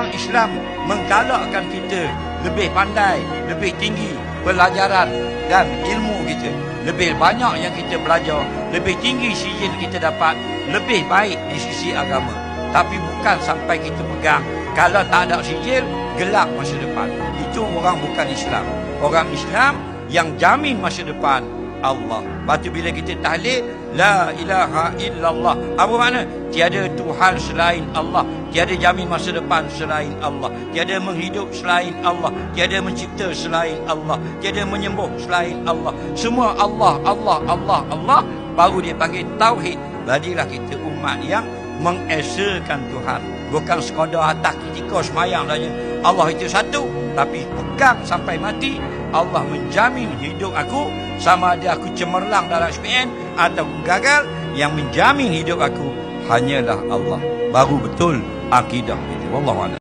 orang Islam menggalakkan kita lebih pandai, lebih tinggi pelajaran dan ilmu kita, lebih banyak yang kita belajar, lebih tinggi sijil kita dapat, lebih baik di sisi agama. Tapi bukan sampai kita pegang, kalau tak ada sijil, gelap masa depan. Itu orang bukan Islam. Orang Islam yang jamin masa depan Allah. Lepas tu bila kita tahlil la ilaha illallah, apa makna? Tiada Tuhan selain Allah, tiada jamin masa depan selain Allah, tiada menghidup selain Allah, tiada mencipta selain Allah, tiada menyembuh selain Allah. Semua Allah, Allah, Allah, Allah. Baru dia panggil tauhid. Jadilah kita umat yang mengesakan Tuhan, bukan sekadar atas ketika semayang saja Allah itu satu, tapi pegang sampai mati. Allah menjamin hidup aku, sama ada aku cemerlang dalam SPN atau gagal, yang menjamin hidup aku hanyalah Allah. Baru betul akidah itu. Wallahu a'lam.